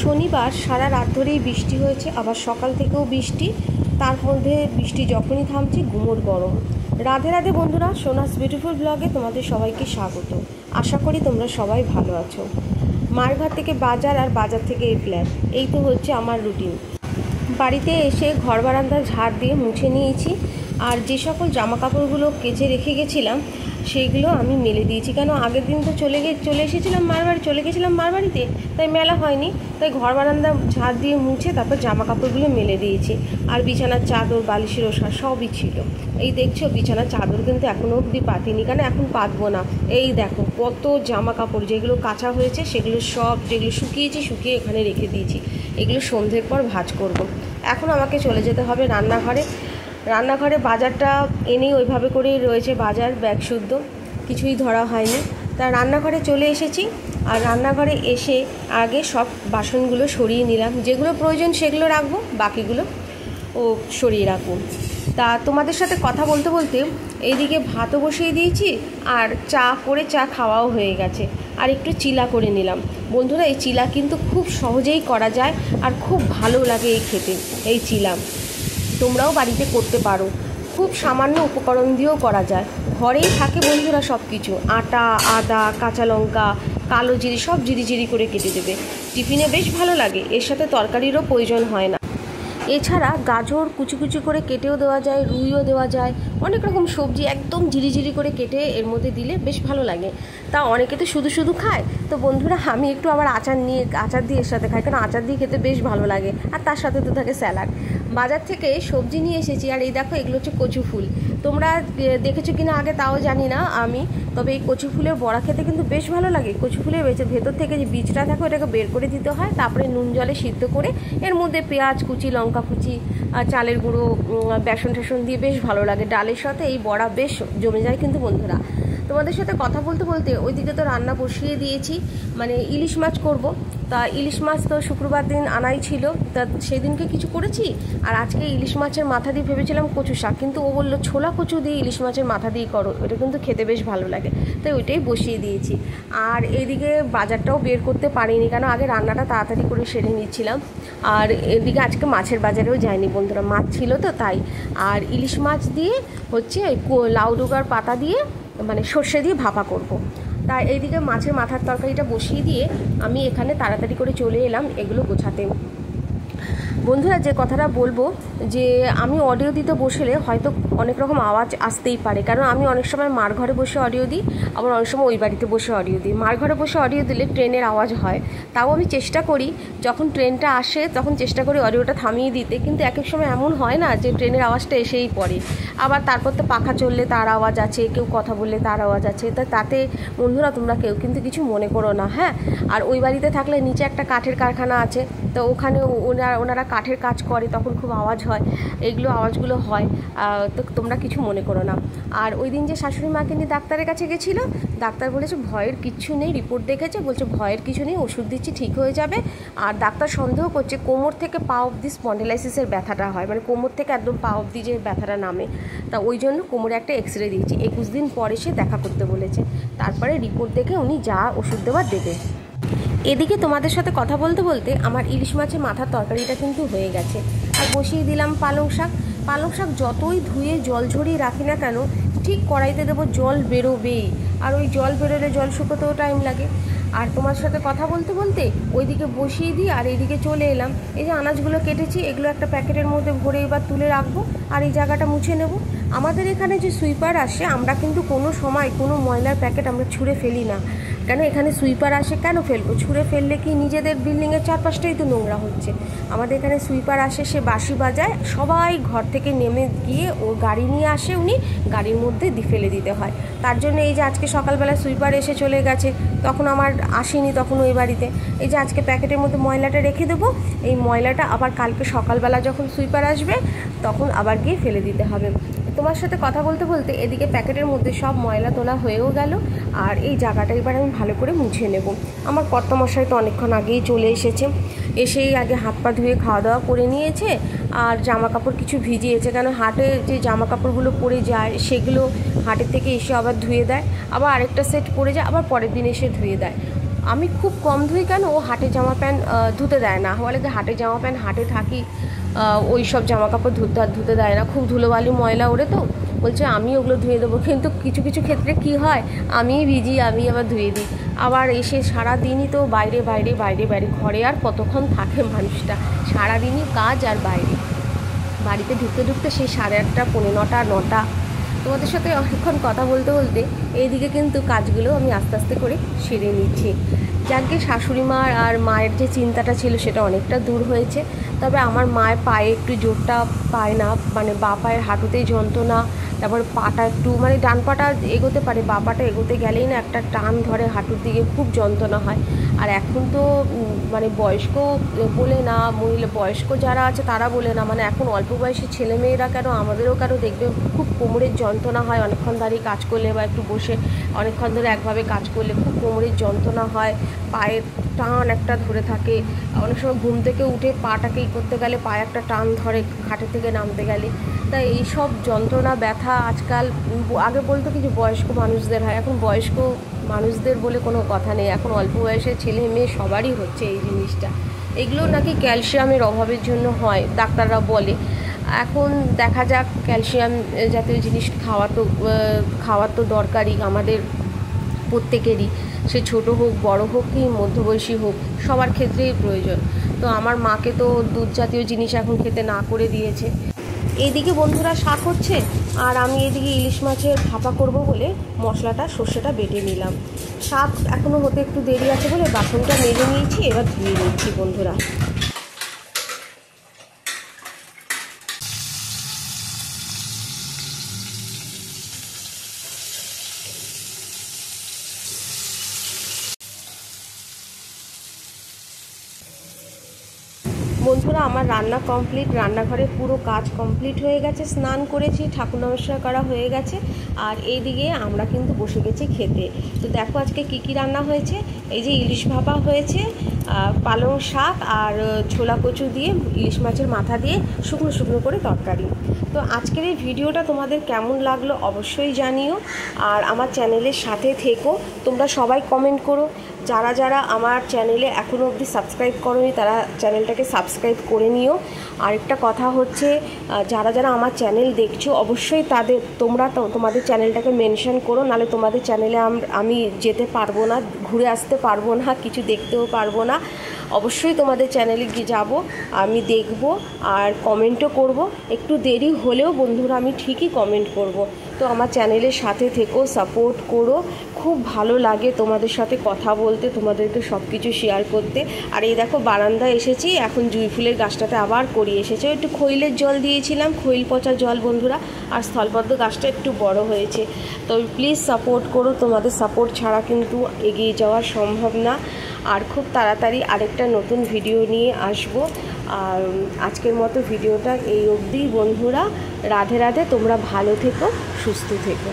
শনিবার সারা রাত ধরেই বৃষ্টি হয়েছে, আবার সকাল থেকেও বৃষ্টি। তার মধ্যে বৃষ্টি যখনই থামছে গুমোট গরম। রাধে রাধে বন্ধুরা, সোনাস বিউটিফুল ব্লগে তোমাদের সবাইকে স্বাগত। আশা করি তোমরা সবাই ভালো আছো। মারঘাট থেকে বাজার আর বাজার থেকে এই ফ্ল্যাট, এই তো হচ্ছে আমার রুটিন। বাড়িতে এসে ঘর বারান্দা ঝাড় দিয়ে মুছে নিয়েছি, আর যে সকল জামা কাপড়গুলো কেচে রেখে গেছিলাম সেইগুলো আমি মেলে দিয়েছি। কেন আগের দিন তো চলে এসেছিলাম চলে গেছিলাম মারবাড়িতে, তাই মেলা হয়নি। তাই ঘর বারান্দা ঝাড় দিয়ে মুছে তারপর জামা কাপড়গুলো মেলে দিয়েছি। আর বিছানার চাদর, বালিশের ওষা সবই ছিল। এই দেখছো বিছানার চাদর কিন্তু এখনও অবধি পাতিনি, কেন এখন পাতবো না। এই দেখো কত জামা কাপড় যেগুলো কাঁচা হয়েছে সেগুলো সব, যেগুলো শুকিয়ে এখানে রেখে দিয়েছি। এগুলো সন্ধ্যের পর ভাঁজ করব। এখন আমাকে চলে যেতে হবে রান্নাঘরে বাজারটা এনেই ওইভাবে করেই রয়েছে, বাজার ব্যাগ শুদ্ধ কিছুই ধরা হয়নি। তা রান্নাঘরে চলে এসেছি, আর রান্নাঘরে এসে আগে সব বাসনগুলো সরিয়ে নিলাম। যেগুলো প্রয়োজন সেগুলো রাখবো, বাকিগুলো সরিয়ে রাখবো। তা তোমাদের সাথে কথা বলতে বলতে এইদিকে ভাতও বসিয়ে দিয়েছি, আর চা খাওয়াও হয়ে গেছে। আর একটু চিলা করে নিলাম। বন্ধুরা, এই চিলা কিন্তু খুব সহজেই করা যায়, আর খুব ভালো লাগে এই খেতে। এই চিলা তোমরাও বাড়িতে করতে পারো, খুব সামান্য উপকরণ দিয়েও করা যায়। ঘরেই থাকে বন্ধুরা সব কিছু, আটা, আদা, কাঁচা লঙ্কা, কালো জিরে সব জিরি করে কেটে দেবে। টিফিনে বেশ ভালো লাগে, এর সাথে তরকারিরও প্রয়োজন হয় না। এছাড়া গাজর কুচি করে কেটেও দেওয়া যায়, রুইও দেওয়া যায়। অনেক রকম সবজি একদম জিরি করে কেটে এর মধ্যে দিলে বেশ ভালো লাগে। তা অনেকে তো শুধু খায়, তো বন্ধুরা আমি একটু আবার আচার দিয়ে এর সাথে খাই, কারণ আচার দিয়ে খেতে বেশ ভালো লাগে। আর তার সাথে তো থাকে স্যালাড। বাজার থেকে সবজি নিয়ে এসেছি, আর এই দেখো এগুলো হচ্ছে কচু ফুল। তোমরা দেখেছো কিনা আগে তাও জানি না আমি, তবে এই কচু ফুলের বড়া খেতে কিন্তু বেশ ভালো লাগে। কচু ফুলের ভেতর থেকে যে বীজটা থাকে ওটাকে বের করে দিতে হয়, তারপরে নুন জলে সিদ্ধ করে এর মধ্যে পেঁয়াজ কুচি, লঙ্কা কুচি, চালের গুঁড়ো, বেসন টেসন দিয়ে বেশ ভালো লাগে। ডালের সাথে এই বড়া বেশ জমে যায় কিন্তু বন্ধুরা। তোমাদের সাথে কথা বলতে বলতে ওইদিকে তো রান্না বসিয়ে দিয়েছি, মানে ইলিশ মাছ করব। তা ইলিশ মাছ তো শুক্রবার দিন আনাই ছিল, তা সেদিনকে কিছু করেছি। আর আজকে ইলিশ মাছের মাথা দিয়ে ভেবেছিলাম কচু শাক, কিন্তু ও বললো ছোলা কচু দিয়ে ইলিশ মাছের মাথা দিয়ে করো, ওটা কিন্তু খেতে বেশ ভালো লাগে। তাই ওইটাই বসিয়ে দিয়েছি। আর এইদিকে বাজারটাও বের করতে পারিনি, কেন আগে রান্নাটা তাড়াতাড়ি করে সেরে নিচ্ছিলাম। আর এদিকে আজকে মাছের বাজারেও যায়নি বন্ধুরা, মাছ ছিল তো তাই। আর ইলিশ মাছ দিয়ে হচ্ছে লাউ ডোগার পাতা দিয়ে, মানে সর্ষে দিয়ে ভাপা করব। তাই এইদিকে মাছের মাথার তরকারিটা বসিয়ে দিয়ে আমি এখানে তাড়াতাড়ি করে চলে এলাম এগুলো গোছাতে। বন্ধুরা, যে কথাটা বলবো, যে আমি অডিও দিতে বসলে হয়তো অনেক রকম আওয়াজ আসতেই পারে, কারণ আমি অনেক সময় মার ঘরে বসে অডিও দিই, আবার অনেক সময় ওই বাড়িতে বসে অডিও দিই। মার ঘরে বসে অডিও দিলে ট্রেনের আওয়াজ হয়, তাও আমি চেষ্টা করি যখন ট্রেনটা আসে তখন চেষ্টা করি অডিওটা থামিয়ে দিতে, কিন্তু এক এক সময় এমন হয় না যে ট্রেনের আওয়াজটা এসেই পড়ে। আবার তারপর তো পাখা চললে তার আওয়াজ আছে, কেউ কথা বললে তার আওয়াজ আছে। তাতে বন্ধুরা তোমরা কেউ কিন্তু কিছু মনে করো না, হ্যাঁ। আর ওই বাড়িতে থাকলে নিচে একটা কাঠের কারখানা আছে, তো ওখানে ওনারা কাঠের কাজ করে, তখন খুব আওয়াজ হয়, আওয়াজগুলো হয়, তো তোমরা কিছু মনে করো না। আর ওই দিন যে শাশুড়ি মাকে নিয়ে ডাক্তারের কাছে গেছিলো, ডাক্তার বলেছে ভয়ের কিচ্ছু নেই, রিপোর্ট দেখেছে, বলছে ভয়ের কিছু নেই, ওষুধ দিচ্ছি ঠিক হয়ে যাবে। আর ডাক্তার সন্দেহ করছে কোমর থেকে পা অবধি স্পন্ডিলাইসিসের ব্যথাটা হয়, মানে কোমর থেকে একদম পা অবধি যে ব্যথাটা নামে, তা ওই জন্য কোমরে একটা এক্সরে দিয়েছি। 21 দিন পরে সে দেখা করতে বলেছে, তারপরে রিপোর্ট দেখে উনি যা ওষুধ দেওয়ার দেবে। এদিকে তোমাদের সাথে কথা বলতে বলতে আমার ইলিশ মাছের মাথার তরকারিটা কিন্তু হয়ে গেছে। আর বসিয়ে দিলাম পালং শাক যতই ধুয়ে জল ঝরিয়ে রাখি না কেন, ঠিক কড়াইতে দেবো জল বেরোবেই, আর ওই জল বেরোলে জল শুকোতেও টাইম লাগে। আর তোমার সাথে কথা বলতে বলতে ওইদিকে বসিয়ে দিই, আর এইদিকে চলে এলাম। এই যে আনাজগুলো কেটেছি এগুলো একটা প্যাকেটের মধ্যে ভরে এবার তুলে রাখবো, আর এই জায়গাটা মুছে নেব। আমাদের এখানে যে সুইপার আসে, আমরা কিন্তু কোনো সময় কোনো ময়লার প্যাকেট আমরা ছুঁড়ে ফেলি না, কেন এখানে সুইপার আসে, কেন ফেলবো? ছুঁড়ে ফেললে কি নিজেদের বিল্ডিংয়ের চারপাশটাই তো নোংরা হচ্ছে। আমাদের এখানে সুইপার আসে, সে বাঁশি বাজায়, সবাই ঘর থেকে নেমে গিয়ে ও গাড়ি নিয়ে আসে, উনি গাড়ির মধ্যে ফেলে দিতে হয়। তার জন্য এই যে আজকে সকালবেলা সুইপার এসে চলে গেছে, তখন আমার আসেনি তখন ওই বাড়িতে। এই যে আজকে প্যাকেটের মধ্যে ময়লাটা রেখে দেবো, এই ময়লাটা আবার কালকে সকালবেলা যখন সুইপার আসবে তখন আবার গিয়ে ফেলে দিতে হবে। তোমার সাথে কথা বলতে বলতে এদিকে প্যাকেটের মধ্যে সব ময়লা তোলা হয়েও গেল, আর এই জায়গাটা এবার আমি ভালো করে মুছে নেব। আমার কর্তামশাই তো অনেকক্ষণ আগেই চলে এসেছে, এসেই আগে হাত পা ধুয়ে খাওয়া দাওয়া করে নিয়েছে, আর জামা কাপড় কিছু ভিজিয়েছে, কেন হাটে যে জামা কাপড়গুলো পরে যায় সেগুলো হাটের থেকে এসে আবার ধুয়ে দেয়, আবার আরেকটা সেট পরে যায়, আবার পরের দিন এসে ধুয়ে দেয়। আমি খুব কম ধুই, কেন ও হাটে জামা প্যান্ট ধুতে দেয় না, বলে যে হাটে জামা প্যান্ট, হাটে থাকি, ওই সব জামা কাপড় ধুতে দেয় না, খুব ধুলোবালি ময়লা ওড়ে, তো বলছে আমি ওগুলো ধুয়ে দেবো। কিন্তু কিছু কিছু ক্ষেত্রে কি হয়, আমিই ভিজি, আমি আবার ধুয়ে দিই। আবার এসে সারাদিনই তো বাইরে বাইরে বাইরে বাইরে, ঘরে আর কতক্ষণ থাকে মানুষটা, সারাদিনই কাজ আর বাইরে, বাড়িতে ঢুকতে ঢুকতে সেই 8:30, 9:45, 9টা। তোমাদের সাথে অনেকক্ষণ কথা বলতে বলতে এইদিকে কিন্তু কাজগুলো আমি আস্তে আস্তে করে সেরে নিচ্ছি। যাকে শাশুড়ি মার আর মায়ের যে চিন্তাটা ছিল সেটা অনেকটা দূর হয়েছে। তবে আমার মায়ের পায়ে একটু জোরটা পায় না, মানে বা পায়ের হাঁটুতেই যন্ত্রণা, তারপর পাটা একটু, মানে ডান পাটা এগোতে পারে, বা পাটা এগোতে গেলেই না একটা টান ধরে হাঁটুর দিকে, খুব যন্ত্রণা হয়। আর এখন তো মানে বয়স্ক বলে না, মহিলা বয়স্ক যারা আছে তারা বলে না, মানে এখন অল্প বয়সী ছেলেমেয়েরা কেন, আমাদেরও কারো দেখবে খুব কোমরের যন্ত্রণা হয় অনেকক্ষণ দাঁড়িয়ে কাজ করলে, বা একটু বসে অনেকক্ষণ ধরে একভাবে কাজ করলে খুব কোমরের যন্ত্রণা হয়, পায়ের টান একটা ধরে থাকে। অনেক সময় ঘুম থেকে উঠে পাটাকে করতে গেলে পায়ে একটা টান ধরে খাটের থেকে নামতে গেলে। তাই এইসব যন্ত্রণা ব্যথা আজকাল, আগে বলতো কিছু বয়স্ক মানুষদের হয়, এখন বয়স্ক মানুষদের বলে কোনো কথা নেই, এখন অল্প বয়সের ছেলে মেয়ে সবারই হচ্ছে এই জিনিসটা। এগুলো নাকি ক্যালসিয়ামের অভাবের জন্য হয়, ডাক্তাররা বলে। এখন দেখা যাক, ক্যালসিয়াম জাতীয় জিনিস খাওয়া তো দরকারই আমাদের প্রত্যেকেরই, সে ছোট হোক, বড় হোক কি মধ্যবয়সী হোক, সবার ক্ষেত্রেই প্রয়োজন। তো আমার মাকে তো দুধ জাতীয় জিনিস এখন খেতে না করে দিয়েছে। এইদিকে বন্ধুরা শাক হচ্ছে, আর আমি এদিকে ইলিশ মাছের ভাপা করব বলে মশলাটা, সর্ষেটা বেটে নিলাম। শাক এখনও হতে একটু দেরি আছে বলে বাসনটা মেজে নিয়েছি, এবার ধুয়ে নিচ্ছি বন্ধুরা। বন্ধুরা আমার রান্না কমপ্লিট, রান্নাঘরে পুরো কাজ কমপ্লিট হয়ে গেছে, স্নান করেছি, ঠাকুর নমস্কার করা হয়ে গেছে, আর এইদিকে আমরা কিন্তু বসে গেছি খেতে। তো দেখো আজকে কি কি রান্না হয়েছে। এই যে ইলিশ ভাপা হয়েছে, পালং শাক আর ছোলা কচু দিয়ে ইলিশ মাছের মাথা দিয়ে শুকনো শুকনো করে তরকারি। তো আজকের এই ভিডিওটা তোমাদের কেমন লাগলো অবশ্যই জানিও, আর আমার চ্যানেলের সাথে থেকো। তোমরা সবাই কমেন্ট করো, যারা যারা আমার চ্যানেলে এখনও অবধি সাবস্ক্রাইব করোনি তারা চ্যানেলটাকে সাবস্ক্রাইব করে নিও। আরেকটা কথা হচ্ছে, যারা যারা আমার চ্যানেল দেখছো অবশ্যই তোমরা তোমাদের চ্যানেলটাকে মেনশন করো, নাহলে তোমাদের চ্যানেলে আমি যেতে পারবো না, ঘুরে আসতে পারবো না, কিছু দেখতেও পারবো না। অবশ্যই তোমাদের চ্যানেলে গিয়ে যাবো, আমি দেখব আর কমেন্টও করব। একটু দেরি হলেও বন্ধুরা আমি ঠিকই কমেন্ট করব। তো আমার চ্যানেলের সাথে থেকো, সাপোর্ট করো। খুব ভালো লাগে তোমাদের সাথে কথা বলতে, তোমাদেরকে সব কিছু শেয়ার করতে। আর এই দেখো বারান্দায় এসেছি, এখন জুঁই ফুলের গাছটাতে আবার করি এসেছে, একটু খৈলের জল দিয়েছিলাম, খৈল পচা জল বন্ধুরা, আর স্থলপদ্ম গাছটা একটু বড় হয়েছে। তো প্লিজ সাপোর্ট করো, তোমাদের সাপোর্ট ছাড়া কিন্তু এগিয়ে যাওয়া সম্ভব না। আর খুব তাড়াতাড়ি আরেকটা নতুন ভিডিও নিয়ে আসবো। আর আজকের মতো ভিডিওটা এই অবধি বন্ধুরা। রাধে রাধে, তোমরা ভালো থেকো, সুস্থ থেকো।